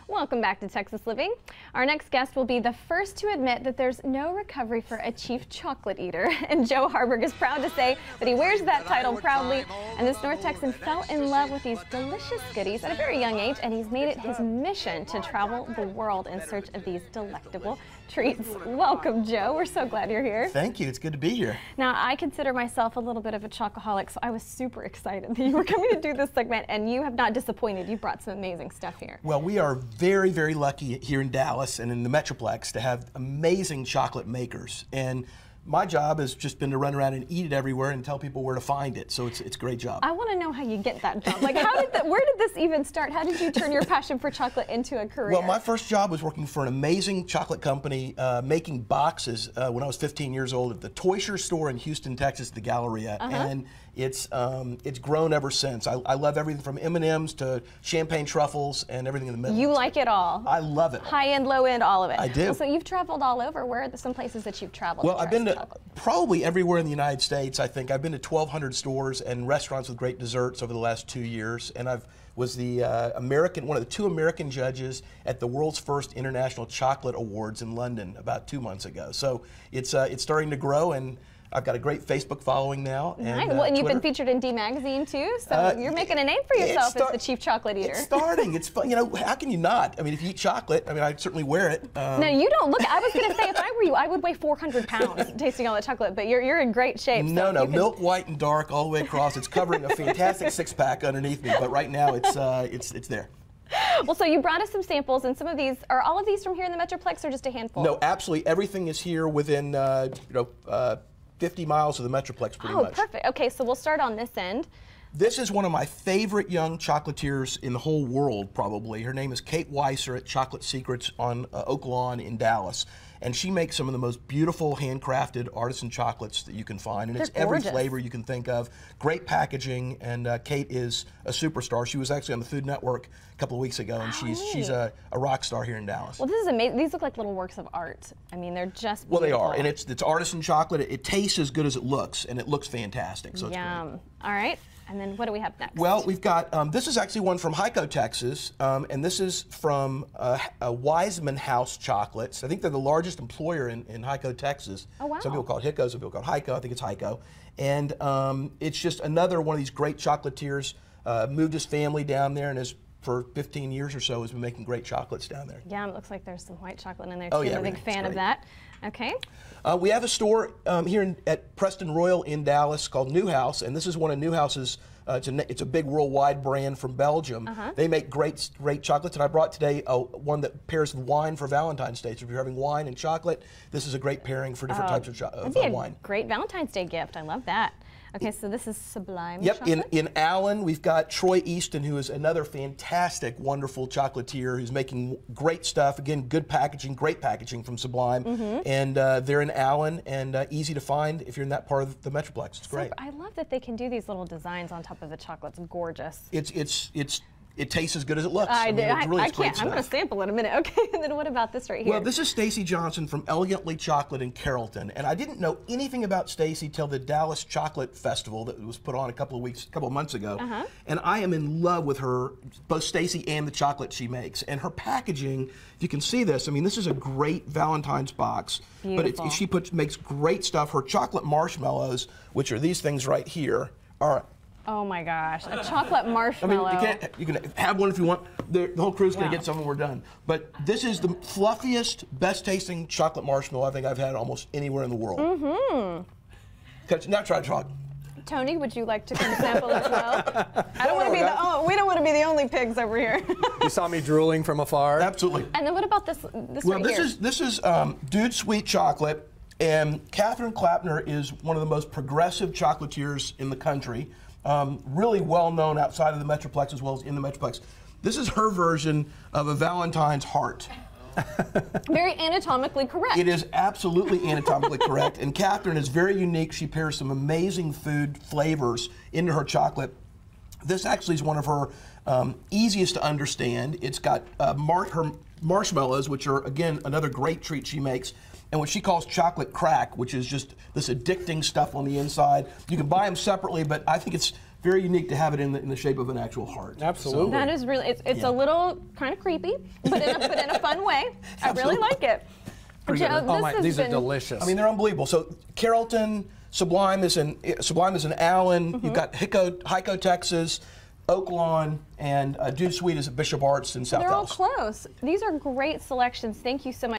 Welcome back to Texas Living. Our next guest will be the first to admit that there's no recovery for a chief chocolate eater. And Joe Harburg is proud to say that he wears that title proudly. And this North Texan fell in love with these delicious goodies at a very young age, and he's made it his mission to travel the world in search of these delectable treats. Welcome, Joe. We're so glad you're here. Thank you. It's good to be here. Now, I consider myself a little bit of a chocoholic, so I was super excited that you were coming to do this segment, and you have not disappointed. You brought some amazing stuff here. Well, we are very, very lucky here in Dallas and in the Metroplex to have amazing chocolate makers. And my job has just been to run around and eat it everywhere and tell people where to find it. So it's a great job. I want to know how you get that job. Like, where did this even start? How did you turn your passion for chocolate into a career? Well, my first job was working for an amazing chocolate company making boxes when I was 15 years old at the Toysher store in Houston, Texas, the Galleria. And it's grown ever since. I love everything from M&Ms to champagne truffles and everything in the middle. You like it all. I love it. High end, low end, all of it. I do. Well, so you've traveled all over. Where are some places that you've traveled? Well, I've been to probably everywhere in the United States, I think. I've been to 1,200 stores and restaurants with great desserts over the last 2 years. And I was the one of the 2 American judges at the world's first International Chocolate Awards in London about 2 months ago. So it's starting to grow, and I've got a great Facebook following now. Nice. Well, and you've been featured in D Magazine too, so you're making a name for yourself as the chief chocolate eater. It's starting. It's fun. You know, how can you not? I mean, if you eat chocolate, I mean, I certainly wear it. No, you don't look. I was going to say, if I were you, I would weigh 400 pounds tasting all that chocolate. But you're in great shape. No, no, milk white and dark all the way across. It's covering a fantastic six-pack underneath me. But right now, it's there. Well, so you brought us some samples, and some of these, are all of these from here in the Metroplex, or just a handful? No, absolutely. Everything is here within 50 miles of the Metroplex, pretty much. Oh, perfect. Okay, so we'll start on this end. This is one of my favorite young chocolatiers in the whole world, probably. Her name is Kate Weiser at Chocolate Secrets on Oak Lawn in Dallas. And she makes some of the most beautiful handcrafted artisan chocolates that you can find. And it's every flavor you can think of. Great packaging, and Kate is a superstar. She was actually on the Food Network a couple of weeks ago, and she's a rock star here in Dallas. Well, this is amazing. These look like little works of art. I mean, they're just beautiful. Well, they are, and it's artisan chocolate. It tastes as good as it looks, and it looks fantastic. So it's great. All right. And then what do we have next? Well, we've got, this is actually one from Hico, Texas, and this is from Wiseman House Chocolates. I think they're the largest employer in Hico, Texas. Oh, wow. Some people call it Hico, some people call it Hico. I think it's Hico. And it's just another one of these great chocolatiers. Moved his family down there and for 15 years or so has been making great chocolates down there. Yeah, it looks like there's some white chocolate in there too. Oh, yeah, I'm a big fan of that. Okay. We have a store here at Preston Royal in Dallas called Newhouse, and this is one of Newhouse's. It's a big worldwide brand from Belgium. They make great chocolates, and I brought today one that pairs with wine for Valentine's Day. So if you're having wine and chocolate, this is a great pairing for different types of wine. That'd be a great Valentine's Day gift. I love that. Okay, so this is Sublime chocolate? In Allen, we've got Troy Easton, who is another fantastic, wonderful chocolatier who's making great stuff. Again, good packaging, great packaging from Sublime. And they're in Allen and easy to find if you're in that part of the Metroplex. It's great. I love that they can do these little designs on top of the chocolate. It's gorgeous. It tastes as good as it looks. I mean, can't. I'm going to sample in a minute. Okay, and then what about this right here? Well, this is Stacy Johnson from Elegantly Chocolate in Carrollton, and I didn't know anything about Stacy till the Dallas Chocolate Festival that was put on a couple of months ago. And I am in love with her, both Stacy and the chocolate she makes. And her packaging, if you can see this, I mean, this is a great Valentine's box. Beautiful. But she makes great stuff. Her chocolate marshmallows, which are these things right here, are. Oh my gosh, a chocolate marshmallow. I mean, you can have one if you want. The whole crew's going to get some when we're done. But this is the fluffiest, best tasting chocolate marshmallow I think I've had almost anywhere in the world. Now try to talk. Tony, would you like to come sample as well? We don't want to be the only pigs over here. You saw me drooling from afar. Absolutely. And then what about this right here? This is Dude Sweet Chocolate, and Catherine Klappner is one of the most progressive chocolatiers in the country. Really well known outside of the Metroplex as well as in the Metroplex. This is her version of a Valentine's heart. Very anatomically correct. It is absolutely anatomically correct, and Catherine is very unique. She pairs some amazing food flavors into her chocolate. This actually is one of her easiest to understand. It's got her marshmallows, which are, again, another great treat she makes, and what she calls chocolate crack, which is just this addicting stuff on the inside. You can buy them separately, but I think it's very unique to have it in the shape of an actual heart. Absolutely. That is really, it's Yeah. a little kind of creepy, but in a fun way. I really like it. Joe, Oh my, this has these are been- delicious. I mean, they're unbelievable. So Carrollton, Sublime is in Allen. You've got Hico, Texas, Oak Lawn, and Dew Sweet is at Bishop Arts in South They're all Dallas. close. These are great selections. Thank you so much.